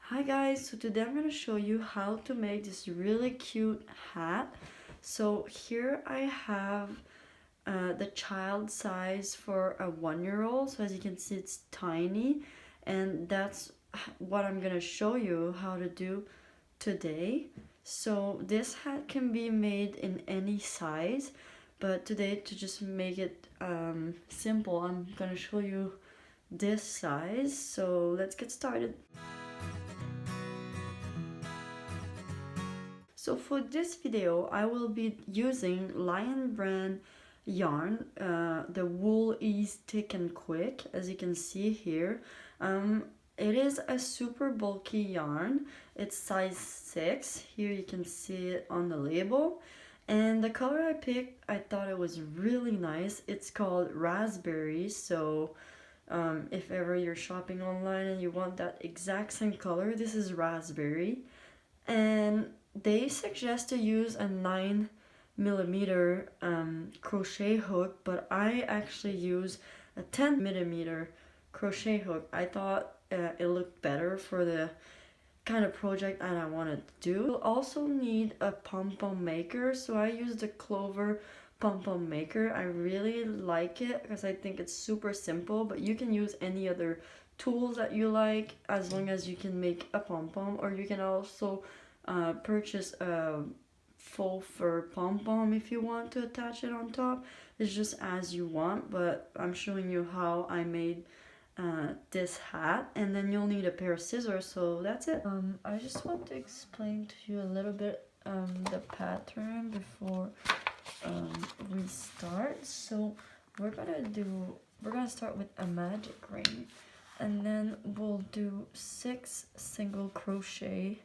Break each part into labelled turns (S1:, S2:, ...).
S1: Hi guys, so today I'm going to show you how to make this really cute hat. So here I have the child size for a 1-year-old. So as you can see, it's tiny, and that's what I'm going to show you how to do today. So this hat can be made in any size, but today to just make it simple, I'm going to show you this size. So let's get started. So for this video, I will be using Lion brand yarn. The wool is thick and quick, as you can see here. It is a super bulky yarn. It's size 6. Here you can see it on the label. And the color I picked, I thought it was really nice. It's called raspberry. So if ever you're shopping online and you want that exact same color, this is raspberry. And they suggest to use a 9mm crochet hook, but I actually use a 10mm crochet hook. I thought it looked better for the kind of project that I wanted to do. You'll also need a pompom maker, so I use the Clover pompom maker. I really like it because I think it's super simple, but you can use any other tools that you like as long as you can make a pom-pom, or you can also purchase a faux fur pom-pom if you want to attach it on top. It's just as you want, but I'm showing you how I made this hat. And then you'll need a pair of scissors, so that's it. I just want to explain to you a little bit the pattern before we start. So we're gonna start with a magic ring, and then we'll do 6 single crochet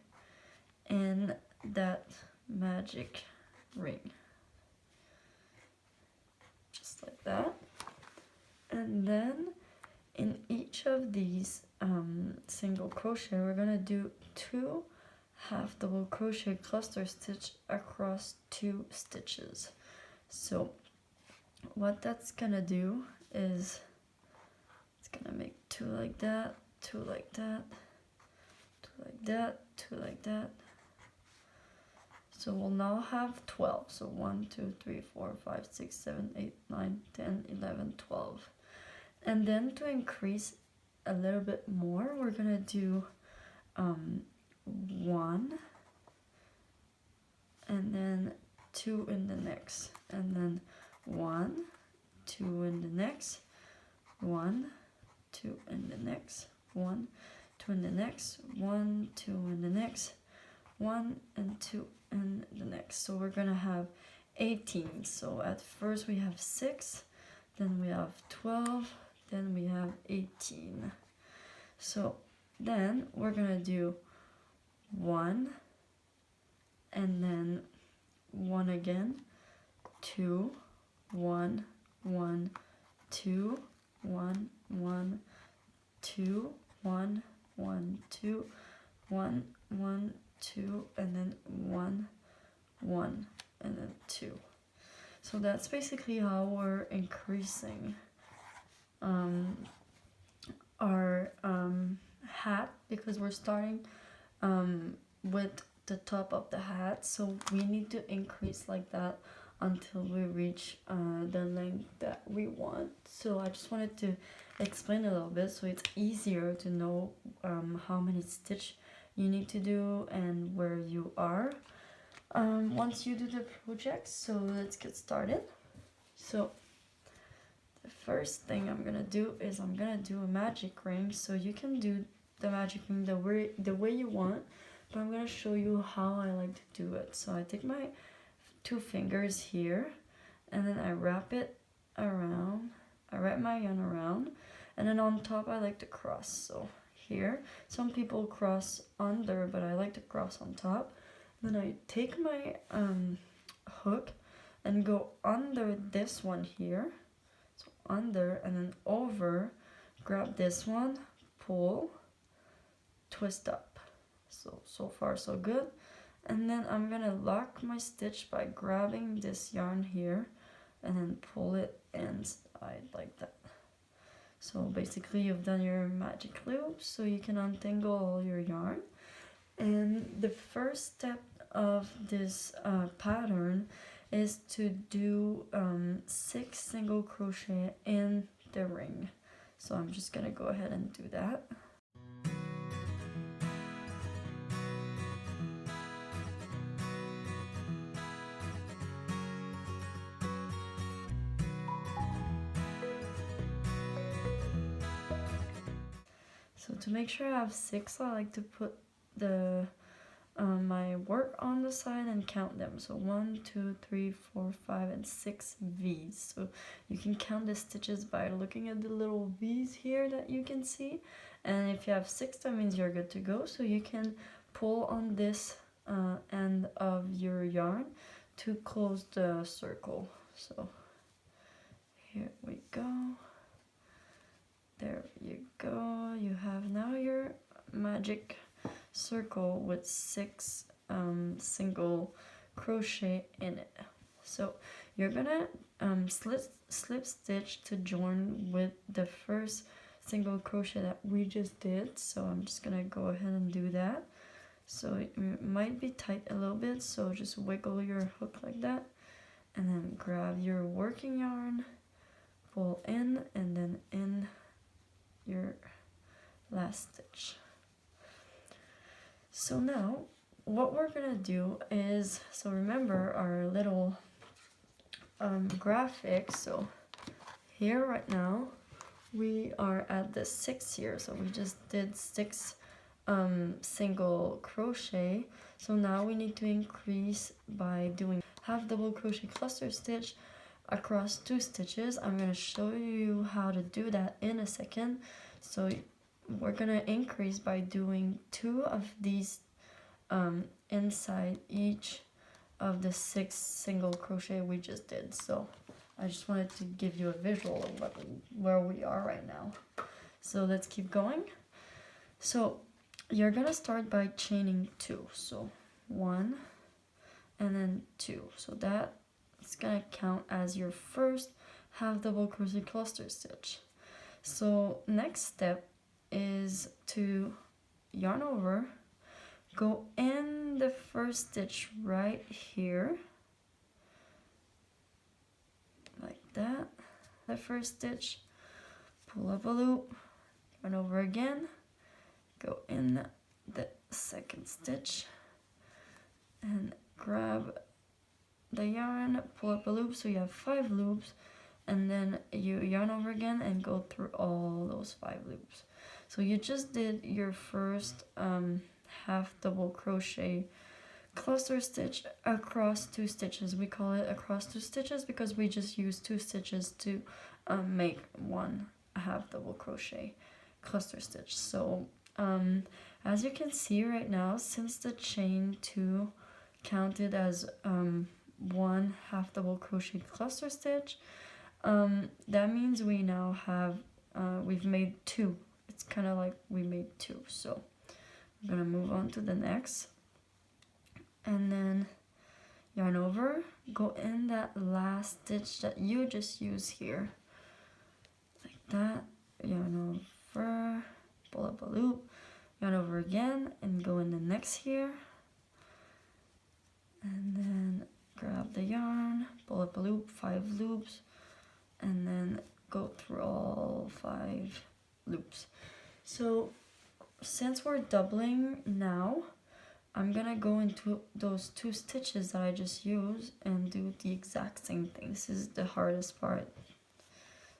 S1: in that magic ring, just like that. And then in each of these single crochet, we're gonna do 2 half double crochet cluster stitch across 2 stitches. So what that's gonna do is it's gonna make 2 like that, 2 like that, 2 like that, 2 like that. So we'll now have 12. So 1, 2, 3, 4, 5, 6, 7, 8, 9, 10, 11, 12. And then to increase a little bit more, we're gonna do 1, and then 2 in the next, and then 1, 2 in the next, 1, 2 in the next, 1, 2 in the next, 1, 2 in the next, 1 and 2 in the next. So we're gonna have 18. So at first we have 6, then we have 12, then we have 18. So then we're gonna do 1, and then 1 again, 2, 1, 1, 2, 1, 1, 2, 1, 1, 2, 1, 1, 2, and then 1, 1, and then 2. So that's basically how we're increasing our hat, because we're starting with the top of the hat, so we need to increase like that until we reach the length that we want. So I just wanted to explain a little bit so it's easier to know how many stitch you need to do and where you are once you do the project. So let's get started. So the first thing I'm gonna do is I'm gonna do a magic ring. So you can do the magic ring the way you want, but I'm gonna show you how I like to do it. So I take my 2 fingers here, and then I wrap it around. I wrap my yarn around, and then on top I like to cross. So here, some people cross under, but I like to cross on top. Then I take my hook and go under this one here, so under, and then over, grab this one, pull, twist up. So far so good. And then I'm gonna lock my stitch by grabbing this yarn here and then pull it inside like that. So basically you've done your magic loop, so you can untangle all your yarn. And the first step of this pattern is to do 6 single crochet in the ring. So I'm just gonna go ahead and do that. So to make sure I have 6, I like to put the my work on the side and count them. So 1, 2, 3, 4, 5, and 6 V's. So you can count the stitches by looking at the little V's here that you can see. And if you have 6, that means you're good to go. So you can pull on this end of your yarn to close the circle. So here we go. There you go. You have now your magic circle with 6 single crochet in it. So you're gonna slip stitch to join with the first single crochet that we just did. So I'm just gonna go ahead and do that. So it might be tight a little bit, so just wiggle your hook like that, and then grab your working yarn, pull in, and then in your last stitch. So now what we're gonna do is, so remember our little graphic. So here right now we are at the 6 here, so we just did 6 single crochet. So now we need to increase by doing half double crochet cluster stitch across 2 stitches. I'm going to show you how to do that in a second. So we're going to increase by doing 2 of these inside each of the 6 single crochet we just did. So I just wanted to give you a visual of where we are right now. So let's keep going. So you're gonna start by chaining 2. So 1 and then 2. So that is gonna count as your first half double crochet cluster stitch. So next step is to yarn over, go in the first stitch right here, like that, the first stitch, pull up a loop, yarn over again, go in the second stitch, and grab the yarn, pull up a loop, so you have 5 loops, and then you yarn over again and go through all those 5 loops. So you just did your first half double crochet cluster stitch across 2 stitches. We call it across 2 stitches because we just use 2 stitches to make one half double crochet cluster stitch. So as you can see right now, since the chain 2 counted as one half double crochet cluster stitch, that means we now have we've made 2. It's kind of like we made 2. So I'm gonna move on to the next, and then yarn over, go in that last stitch that you just used here, like that, yarn over, pull up a loop, yarn over again, and go in the next here, and then grab the yarn, pull up a loop, 5 loops, and then go through all 5 loops. So since we're doubling now, I'm gonna go into those 2 stitches that I just used and do the exact same thing. This is the hardest part.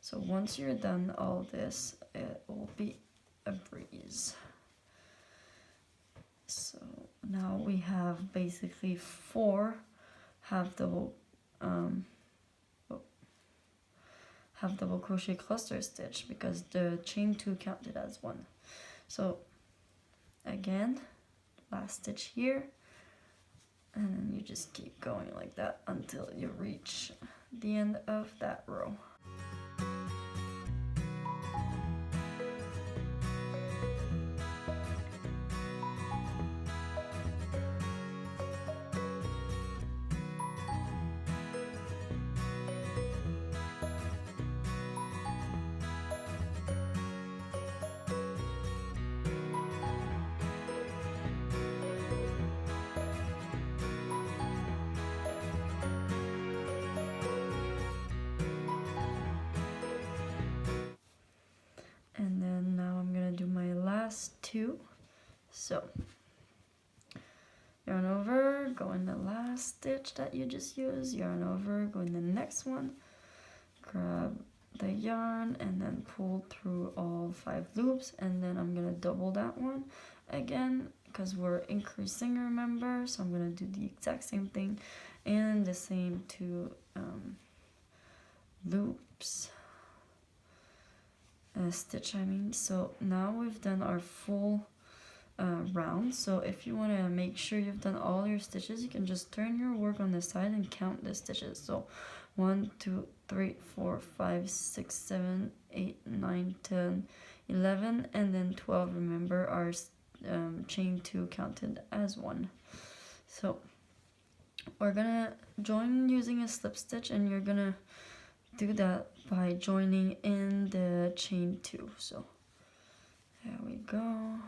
S1: So once you're done all this, it will be a breeze. So now we have basically 4 half double crochet cluster stitch because the chain 2 counted as 1. So again, last stitch here, and then you just keep going like that until you reach the end of that row. 2. So yarn over, go in the last stitch that you just used, yarn over, go in the next one, grab the yarn and then pull through all 5 loops, and then I'm gonna double that one again because we're increasing, remember, so I'm gonna do the exact same thing and the same 2 loops, stitch I mean. So now we've done our full round. So if you want to make sure you've done all your stitches, you can just turn your work on the side and count the stitches. So 1 2 3 4 5 6 7 8 9 10 11 and then 12. Remember, our chain 2 counted as 1. So we're gonna join using a slip stitch, and you're gonna do that by joining in the chain 2. So there we go.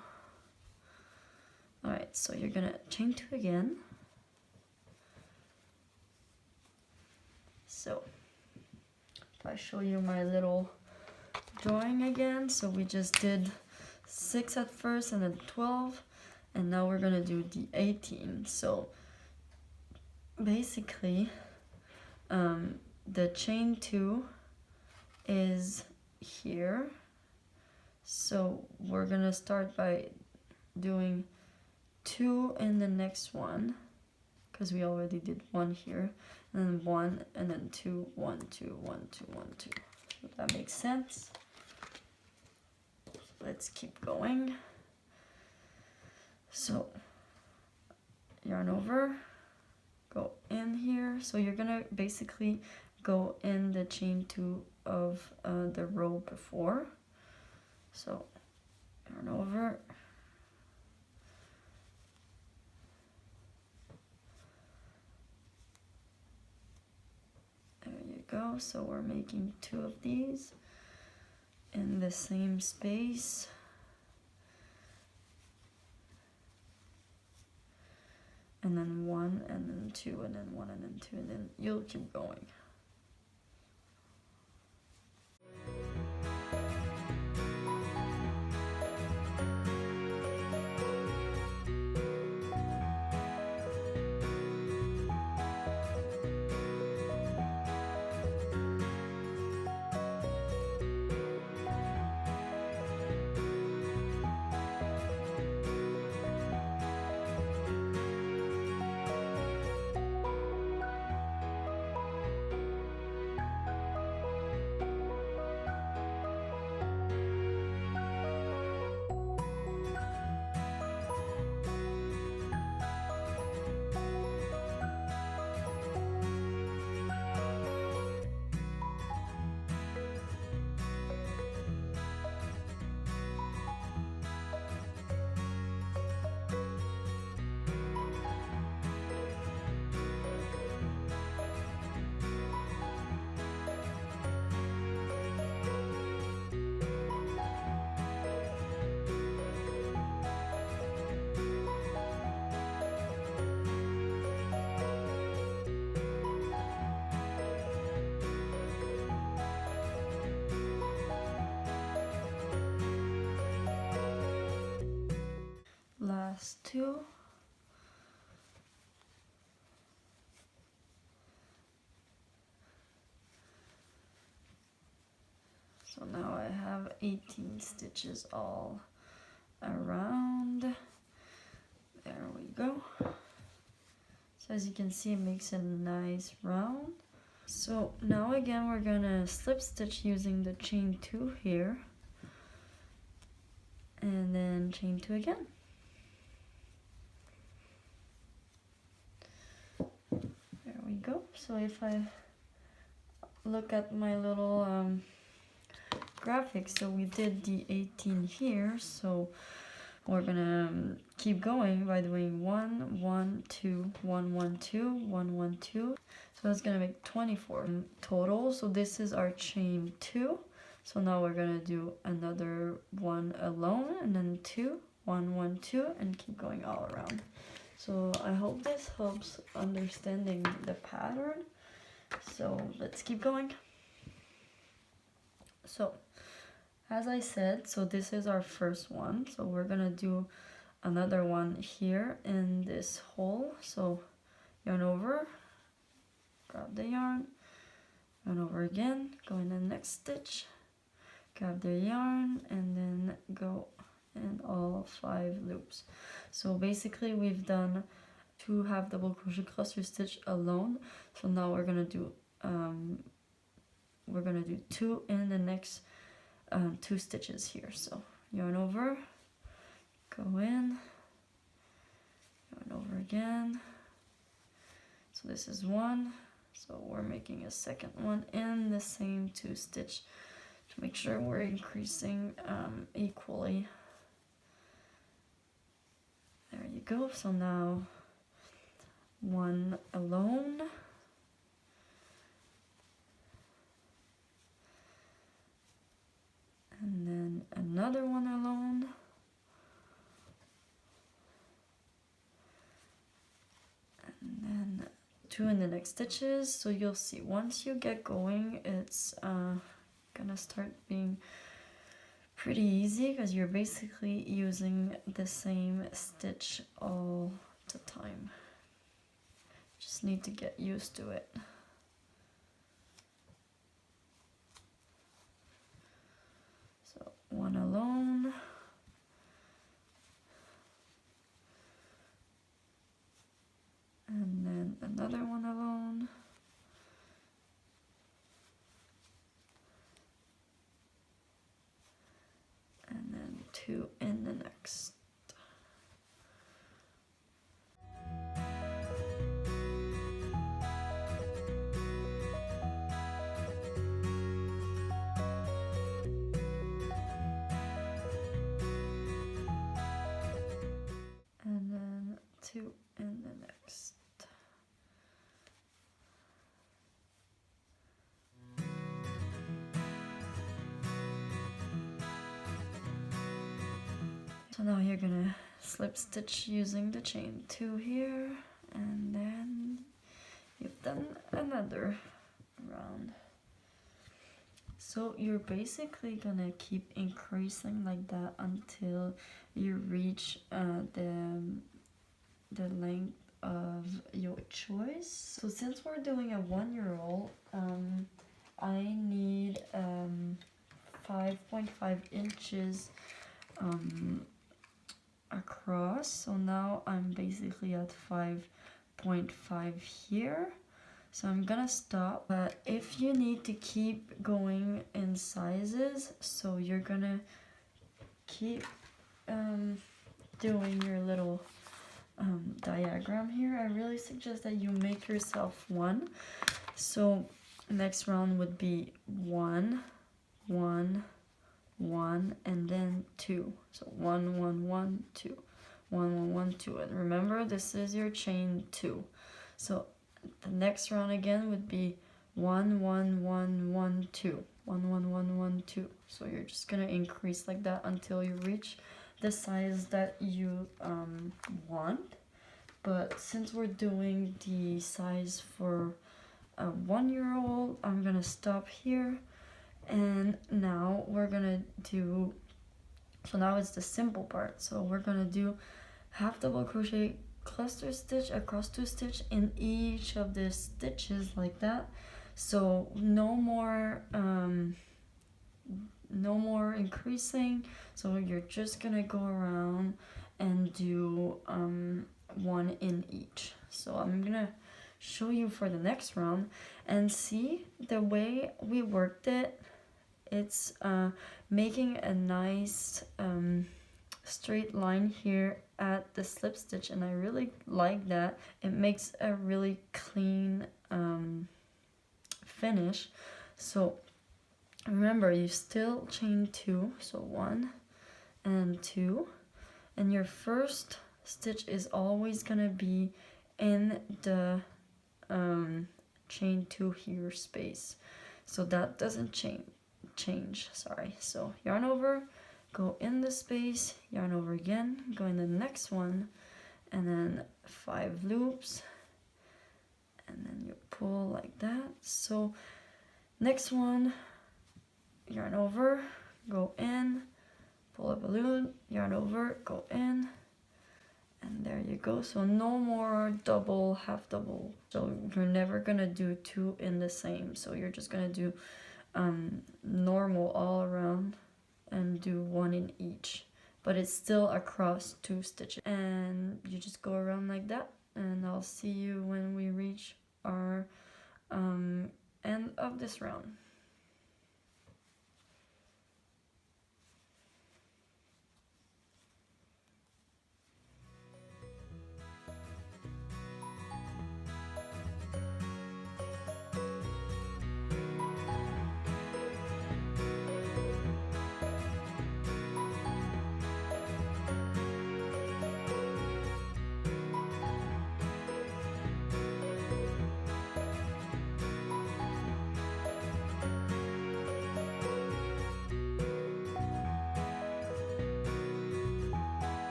S1: Alright, so you're gonna chain 2 again. So if I show you my little drawing again, so we just did 6 at first and then 12, and now we're gonna do the 18. So basically the chain 2 is here, so we're gonna start by doing 2 in the next one because we already did 1 here, and then 1 and then 2, 1 2 1 2 1 2. If that makes sense. Let's keep going. So yarn over, go in here, so you're gonna basically go in the chain 2 of the row before. So yarn over, there you go. So we're making 2 of these in the same space. And then 1 and then 2 and then 1 and then 2, and then you'll keep going. Last 2. So now I have 18 stitches all around. There we go. So as you can see, it makes a nice round. So now again we're gonna slip stitch using the chain 2 here, and then chain 2 again. There we go. So if I look at my little graphic, so we did the 18 here, so we're gonna keep going by doing 1 1 2 1 1 2 1 1 2. So that's gonna make 24 in total. So this is our chain 2. So now we're gonna do another 1 alone, and then 2 1 1 2, and keep going all around. So I hope this helps understanding the pattern. So let's keep going. So as I said, so this is our first one, so we're gonna do another one here in this hole. So yarn over, grab the yarn over again, go in the next stitch, grab the yarn, and then go in all 5 loops. So basically we've done 2 half double crochet cluster stitch alone. So now we're gonna do 2 in the next 2 stitches here. So yarn over, go in, yarn over again. So this is 1. So we're making a second one in the same 2 stitch to make sure we're increasing equally. There you go. So now 1 alone, and then another one alone, and then 2 in the next stitches. So you'll see once you get going, it's gonna start being pretty easy because you're basically using the same stitch all the time. Just need to get used to it. So 1 alone, and then another one alone, and then 2 in the next. And then 2 in the next. So now you're gonna slip stitch using the chain 2 here, and then you've done another round. So you're basically gonna keep increasing like that until you reach the length of your choice. So since we're doing a 1-year-old, I need 5.5 inches across. So now I'm basically at 5.5 here. So I'm gonna stop, but if you need to keep going in sizes, so you're gonna keep doing your little diagram here, I really suggest that you make yourself 1. So next round would be 1, 1, 1, and then 2. So 1, 1, 1, 2, 1, 1, 1, 2. And remember, this is your chain 2. So the next round again would be 1, 1, 1, 1, 2, 1, 1, 1, 1, 2. So you're just gonna increase like that until you reach the size that you want. But since we're doing the size for a 1-year-old, I'm gonna stop here, and now we're gonna do, so now it's the simple part. So we're gonna do half double crochet cluster stitch across 2 stitch in each of the stitches like that. So no more increasing. So you're just gonna go around and do 1 in each. So I'm gonna show you for the next round, and see the way we worked it. It's making a nice straight line here at the slip stitch, and I really like that. It makes a really clean finish. So remember, you still chain 2, so 1 and 2, and your first stitch is always gonna be in the chain 2 here space, so that doesn't change, sorry. So yarn over, go in the space, yarn over again, go in the next one, and then 5 loops, and then you pull like that. So next one, yarn over, go in, pull a balloon, yarn over, go in, and there you go. So no more double, half double. So you're never gonna do two in the same. So you're just gonna do normal all around and do one in each. But it's still across 2 stitches. And you just go around like that. And I'll see you when we reach our end of this round.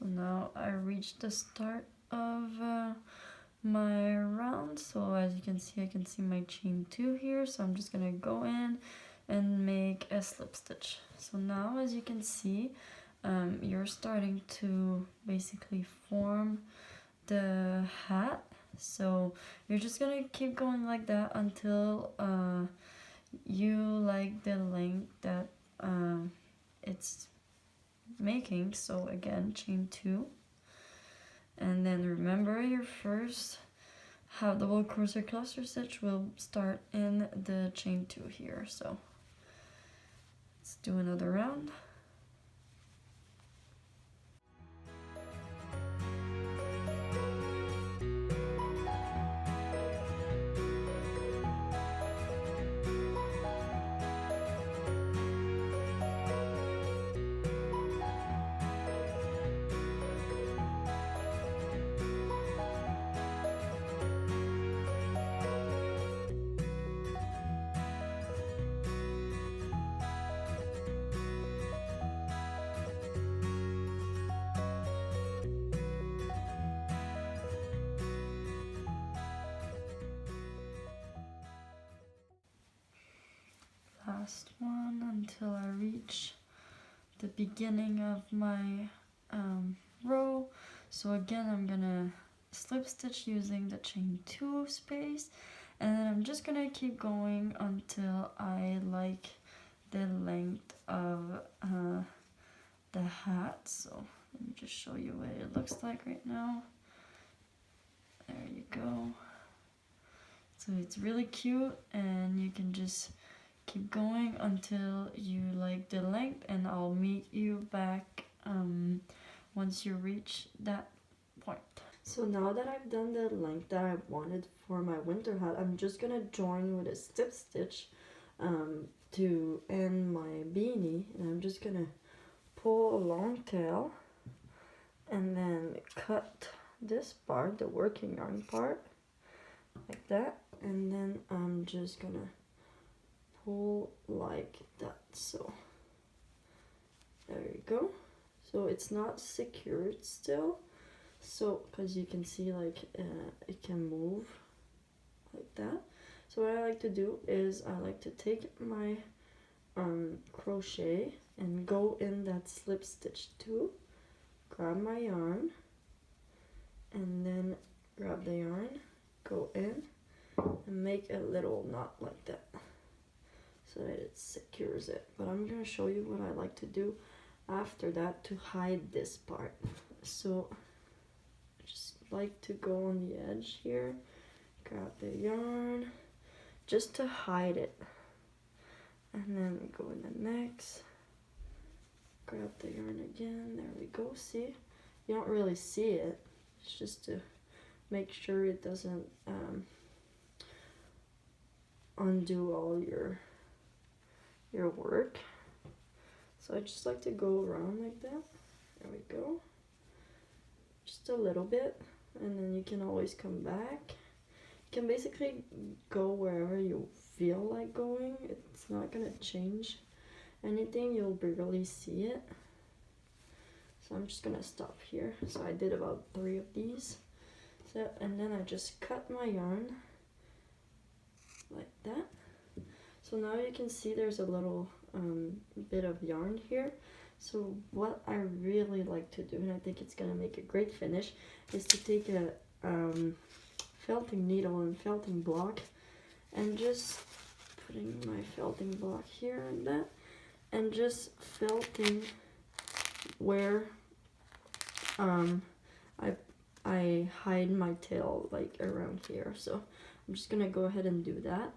S1: So now I reached the start of my round. So as you can see, I can see my chain 2 here. So I'm just gonna go in and make a slip stitch. So now as you can see, you're starting to basically form the hat. So you're just gonna keep going like that until you like the length that it's making. So again, chain 2, and then remember your first half double crochet cluster stitch will start in the chain 2 here. So let's do another round. Last one until I reach the beginning of my row. So again, I'm gonna slip stitch using the chain 2 space, and then I'm just gonna keep going until I like the length of the hat. So let me just show you what it looks like right now. There you go. So it's really cute, and you can just keep going until you like the length, and I'll meet you back once you reach that point. So now that I've done the length that I wanted for my winter hat, I'm just gonna join with a slip stitch to end my beanie, and I'm just gonna pull a long tail and then cut this part, the working yarn part, like that, and then I'm just gonna pull like that. So there you go. So it's not secured still, so because you can see like it can move like that. So what I like to do is I like to take my crochet and go in that slip stitch too, grab my yarn, and then grab the yarn, go in and make a little knot like that so that it secures it. But I'm gonna show you what I like to do after that to hide this part. So I just like to go on the edge here, grab the yarn just to hide it, and then go in the next, grab the yarn again, there we go. See, you don't really see it, It's just to make sure it doesn't undo all your work. So I just like to go around like that. There we go. Just a little bit, and then you can always come back. You can basically go wherever you feel like going. It's not gonna change anything, you'll barely see it. So I'm just gonna stop here. So I did about 3 of these. So, and then I just cut my yarn like that. So now you can see there's a little bit of yarn here. So what I really like to do, and I think it's gonna make a great finish, is to take a felting needle and felting block, and just putting my felting block here and that, and just felting where I hide my tail, like around here. So I'm just gonna go ahead and do that.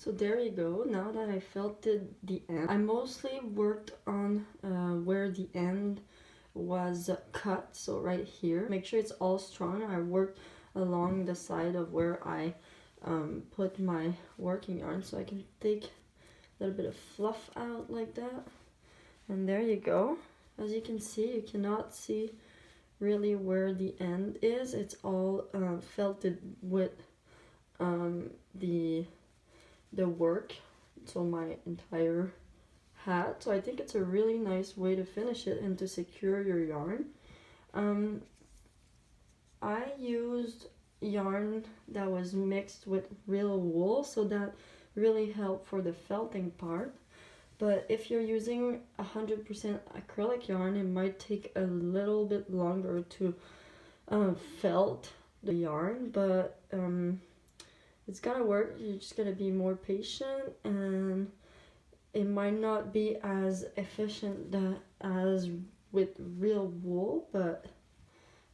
S1: So there you go. Now that I felted the end, I mostly worked on where the end was cut, so right here. Make sure it's all strong. I worked along the side of where I put my working yarn, so I can take a little bbit of fluff out like that. And there you go. As you can see, you cannot see really where the end is. It's all felted with the work, so my entire hat. So I think it's a really nice way to finish it and to secure your yarn. I used yarn that was mixed with real wool, so that really helped for the felting part. But if you're using 100% acrylic yarn, it might take a little bit longer to felt the yarn, but it's gonna work. You're just gonna be more patient, and it might not be as efficient as with real wool, but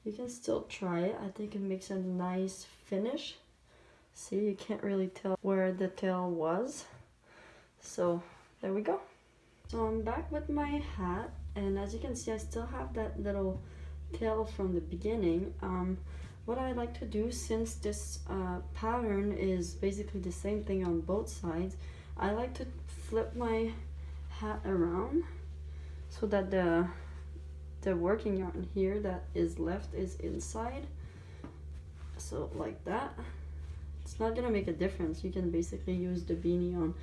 S1: you can still try it. I think it makes a nice finish. See, you can't really tell where the tail was. So there we go. So I'm back with my hat, and as you can see, I still have that little tail from the beginning. What I like to do, since this pattern is basically the same thing on both sides, I like to flip my hat around so that the working yarn here that is left is inside. So like that. It's not gonna make a difference. You can basically use the beanie on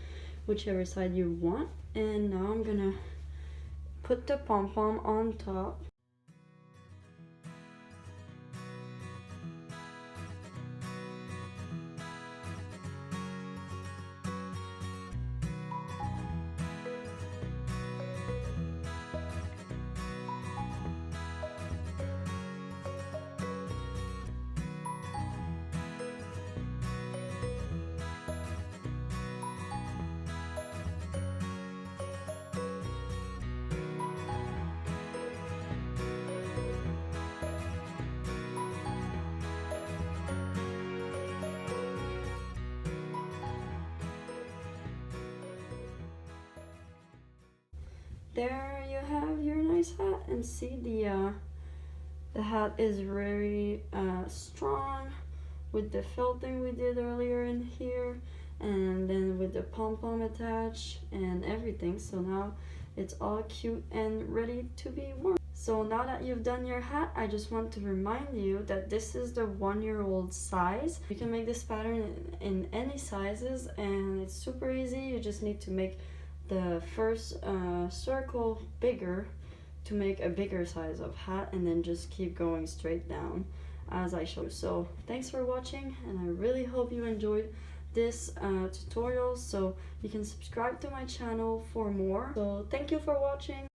S1: whichever side you want. And now I'm gonna put the pom-pom on top. There you have your nice hat, and see the hat is very strong with the felting we did earlier in here, and then with the pom-pom attached and everything. So now it's all cute and ready to be worn. So now that you've done your hat, I just want to remind you that this is the 1-year-old size. You can make this pattern in any sizes, and it's super easy. You just need to make the first circle bigger to make a bigger size of hat, and then just keep going straight down as I show you. So thanks for watching, and I really hope you enjoyed this tutorial. So you can subscribe to my channel for more. So thank you for watching.